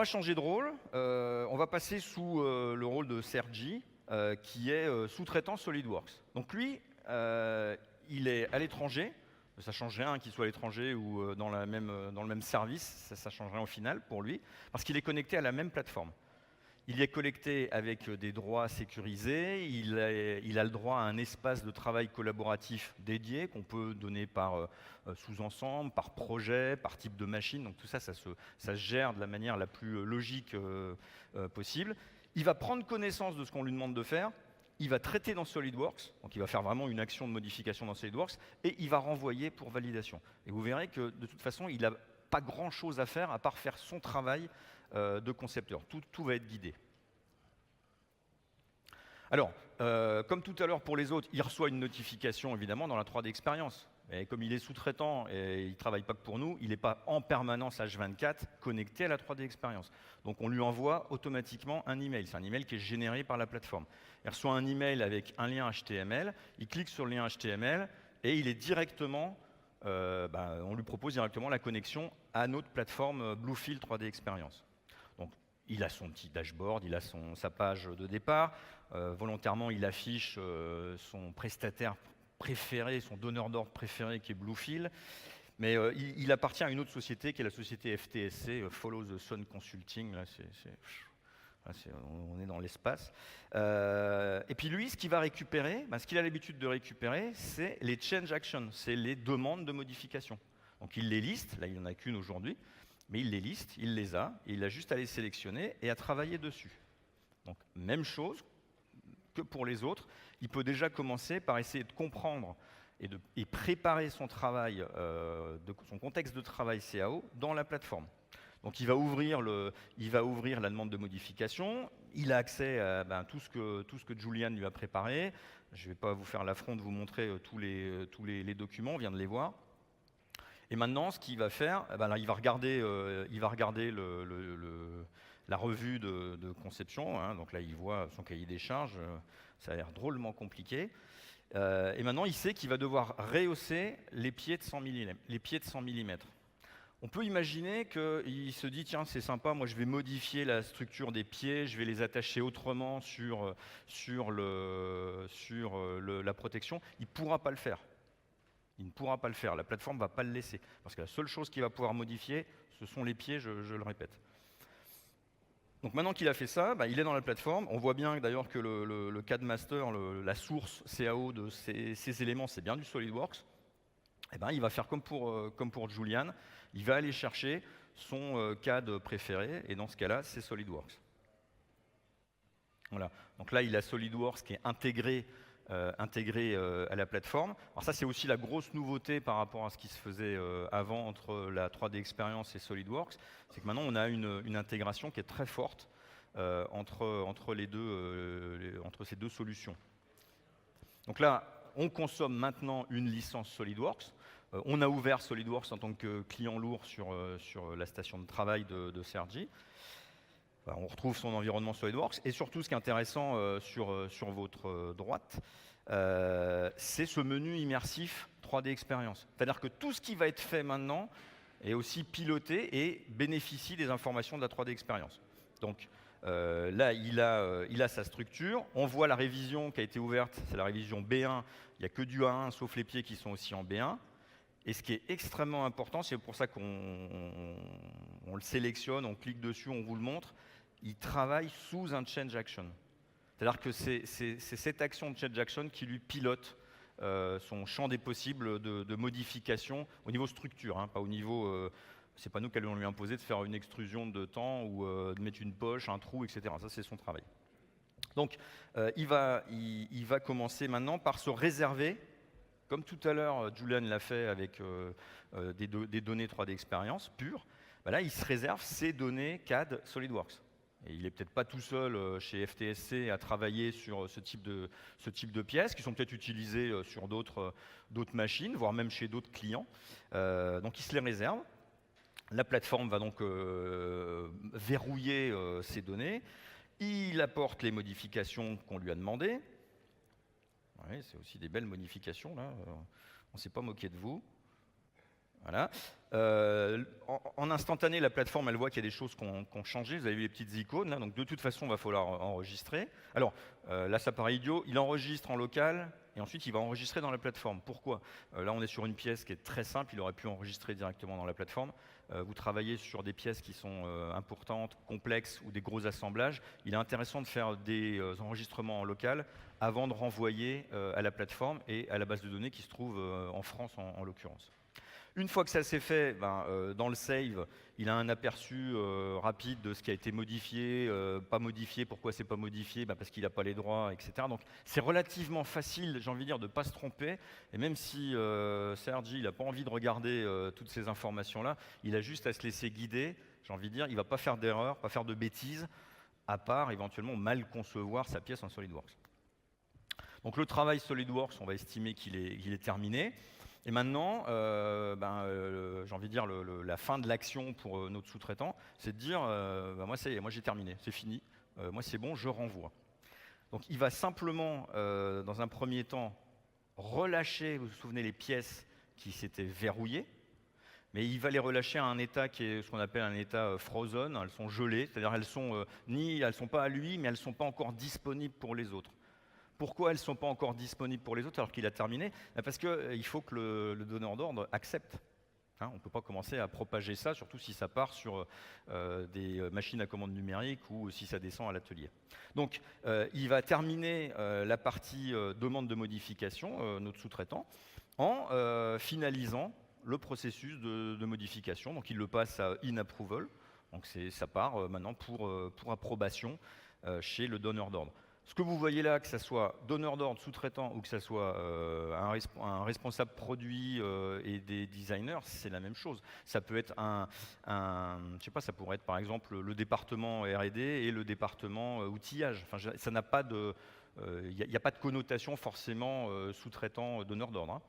va changer de rôle. On va passer sous le rôle de Sergi, qui est sous-traitant SolidWorks. Donc lui, il est à l'étranger. Ça ne change rien qu'il soit à l'étranger ou dans le même service. Ça ne change rien au final pour lui, parce qu'il est connecté à la même plateforme. Il y est connecté avec des droits sécurisés, il a le droit à un espace de travail collaboratif dédié qu'on peut donner par sous-ensemble, par projet, par type de machine. Donc tout ça, ça se gère de la manière la plus logique possible. Il va prendre connaissance de ce qu'on lui demande de faire, il va traiter dans SolidWorks, donc il va faire vraiment une action de modification dans SolidWorks, et il va renvoyer pour validation. Et vous verrez que de toute façon, il n'a pas grand-chose à faire à part faire son travail de concepteur. Tout va être guidé. Alors, comme tout à l'heure pour les autres, il reçoit une notification évidemment dans la 3D Experience. Et comme il est sous-traitant et il ne travaille pas que pour nous, il n'est pas en permanence H24 connecté à la 3D Experience. Donc on lui envoie automatiquement un email. C'est un email qui est généré par la plateforme. Il reçoit un email avec un lien HTML, il clique sur le lien HTML et il est directement, on lui propose directement la connexion à notre plateforme Bluefield 3D Experience. Donc il a son petit dashboard, il a sa page de départ. Volontairement, il affiche son prestataire préféré, son donneur d'ordre préféré qui est Bluefield. Mais il appartient à une autre société qui est la société FTSC, Follow the Sun Consulting. Là, on est dans l'espace. Et puis lui, ce qu'il va récupérer, ce qu'il a l'habitude de récupérer, c'est les change actions, c'est les demandes de modification. Donc il les liste, là il n'y en a qu'une aujourd'hui, mais il les liste, il les a, et il a juste à les sélectionner et à travailler dessus. Donc même chose que pour les autres, il peut déjà commencer par essayer de comprendre et préparer son travail, son contexte de travail CAO dans la plateforme. Donc il va ouvrir la demande de modification, il a accès à tout ce que Julian lui a préparé. Je ne vais pas vous faire l'affront de vous montrer tous les documents, on vient de les voir. Et maintenant, ce qu'il va faire, là, il va regarder la revue de conception. Hein, donc là, il voit son cahier des charges. Ça a l'air drôlement compliqué. Et maintenant, il sait qu'il va devoir rehausser les pieds de 100 mm. On peut imaginer qu'il se dit, tiens, c'est sympa, moi je vais modifier la structure des pieds, je vais les attacher autrement sur la protection. Il ne pourra pas le faire. Il ne pourra pas le faire, la plateforme ne va pas le laisser. Parce que la seule chose qu'il va pouvoir modifier, ce sont les pieds, je le répète. Donc maintenant qu'il a fait ça, il est dans la plateforme. On voit bien d'ailleurs que le CAD Master, la source CAO de ces éléments, c'est bien du SolidWorks. Et il va faire comme pour Julian, il va aller chercher son CAD préféré, et dans ce cas-là, c'est SolidWorks. Voilà. Donc là, il a SolidWorks qui est intégré à la plateforme. Alors ça, c'est aussi la grosse nouveauté par rapport à ce qui se faisait avant entre la 3D Experience et SolidWorks, c'est que maintenant on a une intégration qui est très forte entre ces deux solutions. Donc là, on consomme maintenant une licence SolidWorks. On a ouvert SolidWorks en tant que client lourd sur la station de travail de Sergi. On retrouve son environnement SolidWorks. Et surtout, ce qui est intéressant sur votre droite, c'est ce menu immersif 3D Experience. C'est-à-dire que tout ce qui va être fait maintenant est aussi piloté et bénéficie des informations de la 3D Experience. Donc là, il a sa structure. On voit la révision qui a été ouverte, c'est la révision B1. Il n'y a que du A1, sauf les pieds qui sont aussi en B1. Et ce qui est extrêmement important, c'est pour ça qu'on le sélectionne, on clique dessus, on vous le montre, il travaille sous un change action. C'est-à-dire que c'est cette action de change action qui lui pilote son champ des possibles de modification au niveau structure, hein, pas au niveau... c'est pas nous qui allons lui imposer de faire une extrusion de temps ou de mettre une poche, un trou, etc. Ça, c'est son travail. Donc, il va commencer maintenant par se réserver, comme tout à l'heure, Julian l'a fait avec des données 3D Experience pures. Là, il se réserve ses données CAD SolidWorks. Et il n'est peut-être pas tout seul chez FTSC à travailler sur ce type de pièces qui sont peut-être utilisées sur d'autres machines, voire même chez d'autres clients. Donc, il se les réserve. La plateforme va donc verrouiller ces données. Il apporte les modifications qu'on lui a demandées. Oui, c'est aussi des belles modifications, là. On ne s'est pas moqué de vous. Voilà. En instantané, la plateforme, elle voit qu'il y a des choses qui ont changé. Vous avez vu les petites icônes, là, donc de toute façon, il va falloir enregistrer. Alors, là, ça paraît idiot, il enregistre en local, et ensuite, il va enregistrer dans la plateforme. Pourquoi? Là, on est sur une pièce qui est très simple, il aurait pu enregistrer directement dans la plateforme. Vous travaillez sur des pièces qui sont importantes, complexes, ou des gros assemblages. Il est intéressant de faire des enregistrements en local avant de renvoyer à la plateforme et à la base de données qui se trouve en France, en l'occurrence. Une fois que ça s'est fait, dans le save, il a un aperçu rapide de ce qui a été modifié, pas modifié, pourquoi c'est pas modifié, parce qu'il n'a pas les droits, etc. Donc c'est relativement facile, j'ai envie de dire, de ne pas se tromper. Et même si Sergi n'a pas envie de regarder toutes ces informations-là, il a juste à se laisser guider, j'ai envie de dire, il ne va pas faire d'erreur, pas faire de bêtises, à part éventuellement mal concevoir sa pièce en SolidWorks. Donc le travail SolidWorks, on va estimer qu'il est terminé. Et maintenant, j'ai envie de dire, la fin de l'action pour notre sous-traitant, c'est de dire, moi j'ai terminé, c'est fini, moi c'est bon, je renvoie. Donc il va simplement, dans un premier temps, relâcher, vous vous souvenez, les pièces qui s'étaient verrouillées, mais il va les relâcher à un état qui est ce qu'on appelle un état frozen, elles sont gelées, c'est-à-dire elles sont pas à lui, mais elles ne sont pas encore disponibles pour les autres. Pourquoi elles ne sont pas encore disponibles pour les autres alors qu'il a terminé? Parce qu'il faut que le donneur d'ordre accepte. On ne peut pas commencer à propager ça, surtout si ça part sur des machines à commande numérique ou si ça descend à l'atelier. Donc, il va terminer la partie demande de modification, notre sous-traitant, en finalisant le processus de modification. Donc, il le passe à in-approval. Donc, ça part maintenant pour approbation chez le donneur d'ordre. Ce que vous voyez là, que ce soit donneur d'ordre, sous-traitant ou que ce soit un responsable produit et des designers, c'est la même chose. Ça peut être je sais pas, ça pourrait être par exemple le département R&D et le département outillage. Enfin, ça n'a pas de, il n'y a pas de connotation forcément sous-traitant, donneur d'ordre.